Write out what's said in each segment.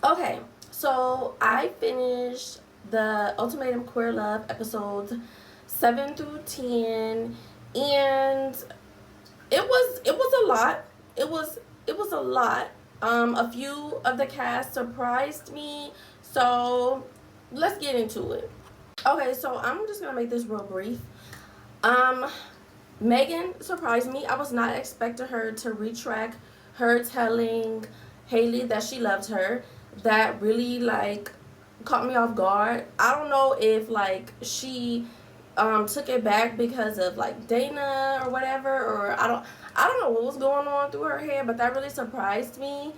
Okay, so I finished the Ultimatum Queer Love episodes 7 through 10, and it was a lot. It was a lot. A few of the cast surprised me, so let's get into it. Okay, so I'm just gonna make this real brief. Um, Megan surprised me. I was not expecting her to retract her telling Haley that she loved her. That really like caught me off guard. I don't know if like she took it back because of like Dana or whatever, or I don't know what was going on through her head, but that really surprised me.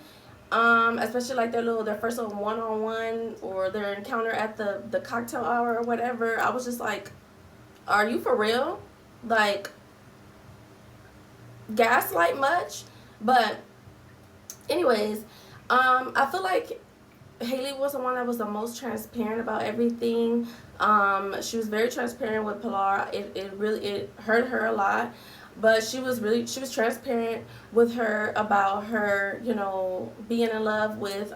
Especially like their first little one-on-one or their encounter at the cocktail hour or whatever. I was just like, are you for real? Like, gaslight much? But anyways, I feel like Haley was the one that was the most transparent about everything. She was very transparent with Pilar. It hurt her a lot, but she was transparent with her about her, being in love with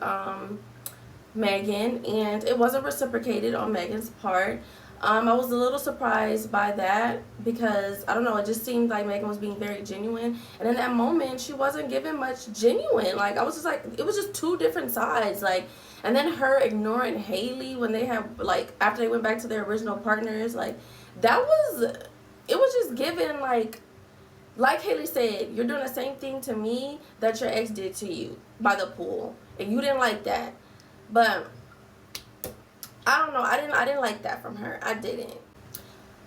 Megan, and it wasn't reciprocated on Megan's part. I was a little surprised by that because I don't know, it just seemed like Megan was being very genuine, and in that moment she wasn't giving much genuine. Like, I was just like, it was just two different sides. Like, and then her ignoring Haley when they have, like, after they went back to their original partners, like, it was just given like Haley said, you're doing the same thing to me that your ex did to you by the pool, and you didn't like that. But I don't know. I didn't like that from her. I didn't.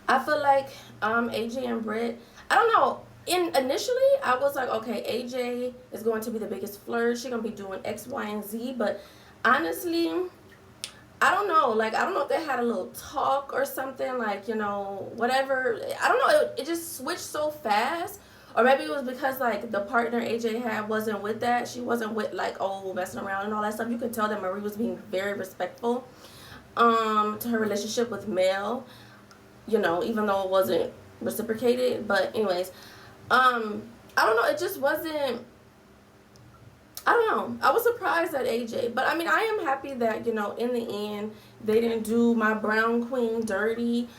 I feel like AJ and Britt. I don't know. Initially, I was like, okay, AJ is going to be the biggest flirt. She's gonna be doing X, Y, and Z. But honestly, I don't know. Like, I don't know if they had a little talk or something. Like, whatever. I don't know. It just switched so fast. Or maybe it was because, like, the partner AJ had wasn't with that. She wasn't with, like, messing around and all that stuff. You could tell that Marie was being very respectful to her relationship with Mel, even though it wasn't reciprocated. But anyways, I don't know. It just wasn't. I don't know. I was surprised at AJ, but I mean, I am happy that in the end they didn't do my brown queen dirty.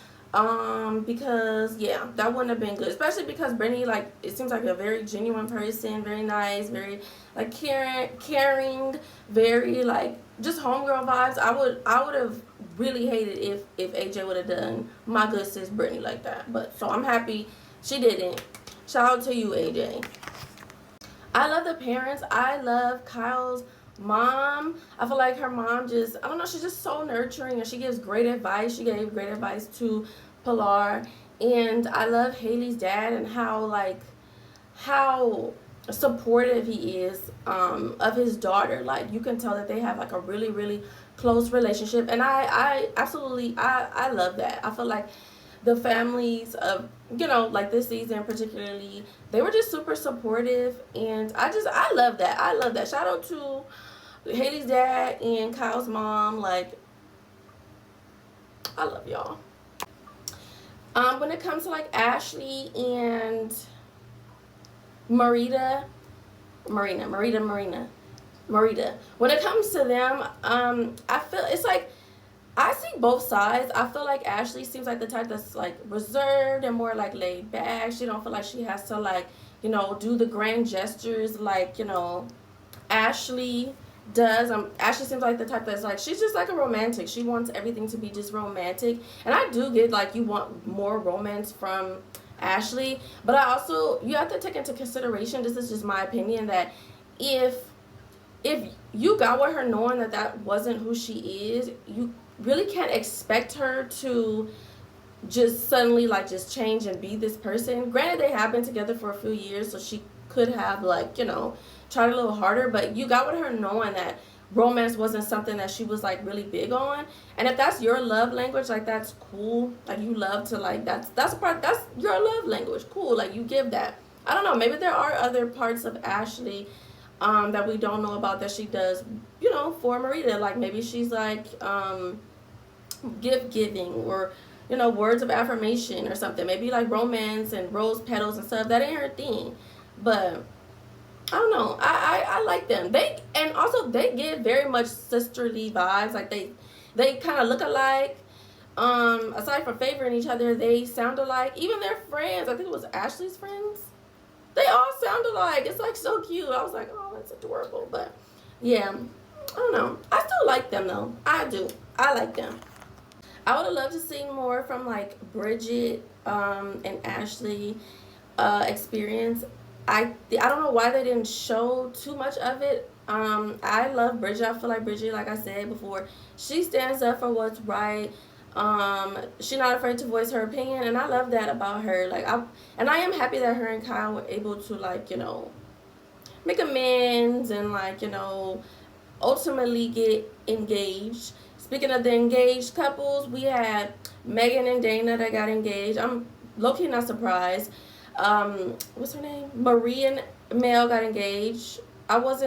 Because yeah, that wouldn't have been good, especially because Brittany, like, it seems like a very genuine person, very nice, very like caring, very like just homegirl vibes. I would have really hated if AJ would have done my good sis Brittany like that. But so I'm happy she didn't. Shout out to you, AJ. I love the parents. I love Kyle's mom. I feel like her mom just, I don't know, she's just so nurturing, and she gives great advice. She gave great advice to Pilar. And I love Haley's dad and how supportive he is of his daughter. Like, you can tell that they have like a really, really close relationship. And I absolutely, I love that. I feel like the families of, like this season particularly, they were just super supportive, and I love that. I love that. Shout out to Haley's dad and Kyle's mom. Like, I love y'all. When it comes to like Ashley and Marita, when it comes to them, I feel it's like I see both sides. I feel like Ashley seems like the type that's like reserved and more like laid back. She don't feel like she has to like, do the grand gestures like, Ashley does. Ashley seems like the type that's like, she's just like a romantic. She wants everything to be just romantic. And I do get like you want more romance from Ashley, but I also, you have to take into consideration, this is just my opinion, that if you got with her knowing that wasn't who she is, you really can't expect her to just suddenly like just change and be this person. Granted, they have been together for a few years, so she could have like, tried a little harder, but you got with her knowing that romance wasn't something that she was like really big on. And if that's your love language, like, that's cool. Like, you love to like, that's your love language. Cool. Like, you give that. I don't know, maybe there are other parts of Ashley that we don't know about that she does, for Marita. Like, maybe she's like gift giving, or words of affirmation or something. Maybe like romance and rose petals and stuff. That ain't her thing. But I don't know. I like them. They give very much sisterly vibes. Like they kind of look alike. Aside from favoring each other, they sound alike. Even their friends. I think it was Ashley's friends. They all sound alike. It's like so cute. I was like, oh, that's adorable. But yeah, I don't know. I still like them though. I do. I like them. I would have loved to see more from like Bridget and Ashley experience. I don't know why they didn't show too much of it. I love Bridget. I feel like Bridget, like I said before, she stands up for what's right. She's not afraid to voice her opinion, and I love that about her. I am happy that her and Kyle were able to, like, you know, make amends and, like, you know, ultimately get engaged. Speaking of the engaged couples, we had Megan and Dana that got engaged. I'm low-key not surprised. What's her name? Marie and Mel got engaged. I was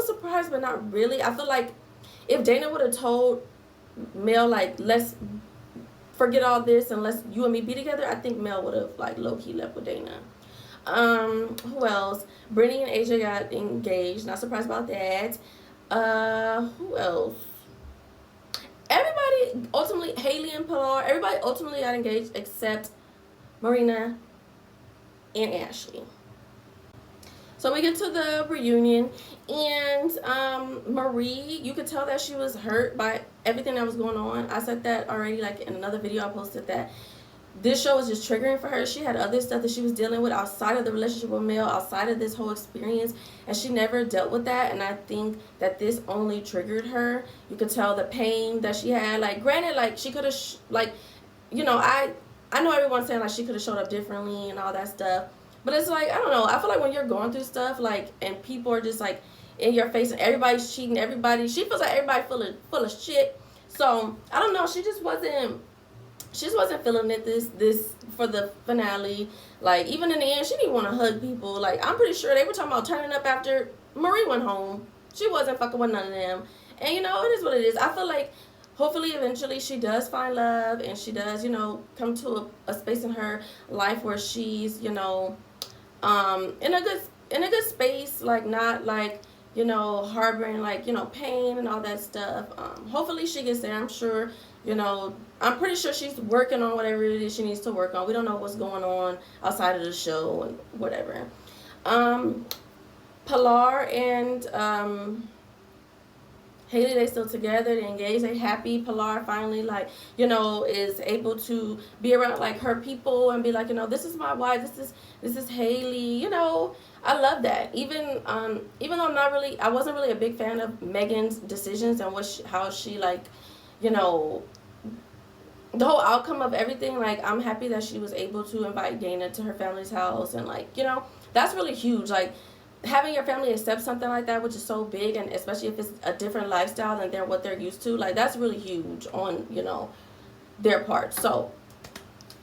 surprised, but not really. I feel like if Dana would have told Mel, like, let's forget all this and let's you and me be together, I think Mel would have, like, low-key left with Dana. Who else? Brittany and AJ got engaged. Not surprised about that. Who else? Everybody ultimately, Haley and Pilar, everybody ultimately got engaged except Marina and Ashley. So we get to the reunion, and Marie, you could tell that she was hurt by everything that was going on. I said that already, like, in another video I posted, that this show was just triggering for her. She had other stuff that she was dealing with outside of the relationship with Mel, outside of this whole experience, and she never dealt with that. And I think that this only triggered her. You could tell the pain that she had. Like, granted, like, she could have, like, you know, I know everyone's saying, like, she could have showed up differently and all that stuff. But it's like, I don't know. I feel like when you're going through stuff, like, and people are just, like, in your face and everybody's cheating, she feels like everybody full of shit. So, I don't know. She just wasn't feeling it this for the finale. Like, even in the end, she didn't want to hug people. Like, I'm pretty sure they were talking about turning up after Marie went home. She wasn't fucking with none of them. And, you know, it is what it is. I feel like hopefully eventually she does find love, and she does, you know, come to a space in her life where she's, you know, in a good space, like, not like, you know, harboring, like, you know, pain and all that stuff. Hopefully she gets there. I'm sure, you know, I'm pretty sure she's working on whatever it is she needs to work on. We don't know what's going on outside of the show and whatever. Pilar and Haley, they still together, they engaged, they happy. Pilar finally, like, you know, is able to be around, like, her people and be like, you know, this is my wife, this is Haley, you know. I love that. Even though I wasn't really a big fan of Megan's decisions and how she, like, you know, the whole outcome of everything. Like, I'm happy that she was able to invite Dana to her family's house, and, like, you know, that's really huge. Like, having your family accept something like that, which is so big, and especially if it's a different lifestyle than what they're used to, like, that's really huge on, you know, their part. So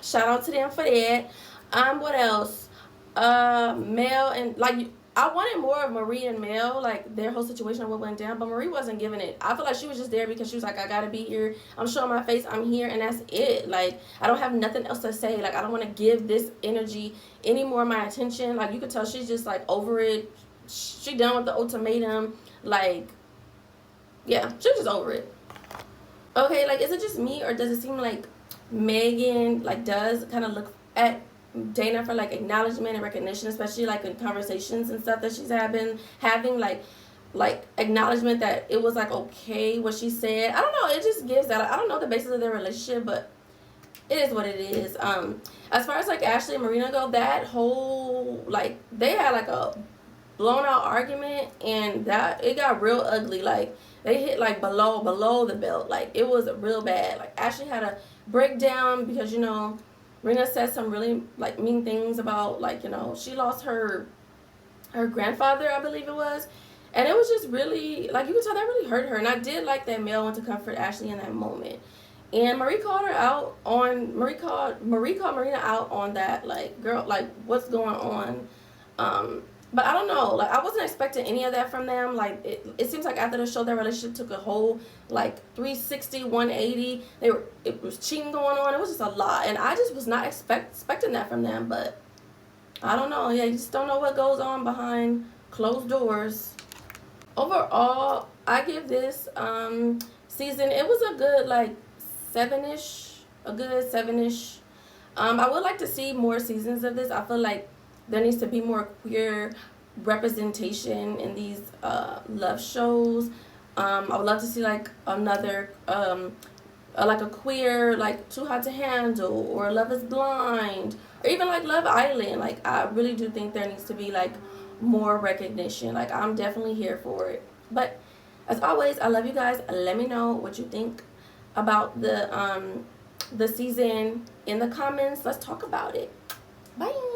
shout out to them for that. What else? Mel and, like, I wanted more of Marie and Mel, like, their whole situation of what went down, but Marie wasn't giving it. I feel like she was just there because she was like, I gotta be here, I'm showing my face, I'm here, and that's it. Like, I don't have nothing else to say. Like, I don't want to give this energy any more of my attention. Like, you could tell she's just, like, over it. She done with the ultimatum. Like, yeah, she's just over it. Okay, like, is it just me, or does it seem like Megan, like, does kind of look at Dana for, like, acknowledgement and recognition, especially, like, in conversations and stuff that she's having, like, acknowledgement that it was, like, okay what she said. I don't know, it just gives that. I don't know the basis of their relationship, but it is what it is. As far as, like, Ashley and Marina go, that whole, like, they had, like, a blown out argument, and that it got real ugly. Like, they hit, like, below the belt. Like, it was real bad. Like, Ashley had a breakdown because, you know, Rena said some really, like, mean things about, like, you know, she lost her grandfather, I believe it was. And it was just really, like, you could tell that really hurt her. And I did like that Mel went to comfort Ashley in that moment. And Marie called Marina out on that, like, girl, like, what's going on? But I don't know, like, I wasn't expecting any of that from them. Like, it seems like after the show, their relationship took a whole, like, 360, 180. It was cheating going on. It was just a lot, and I just was not expecting that from them. But I don't know. Yeah, you just don't know what goes on behind closed doors. Overall, I give this season, it was a good like 7-ish, a good 7-ish. I would like to see more seasons of this. I feel like there needs to be more queer representation in these love shows. I would love to see like another like a queer like Too Hot to Handle or Love Is Blind or even like Love Island. Like I really do think there needs to be like more recognition. Like I'm definitely here for it. But as always, I love you guys. Let me know what you think about the season in the comments. Let's talk about it. Bye.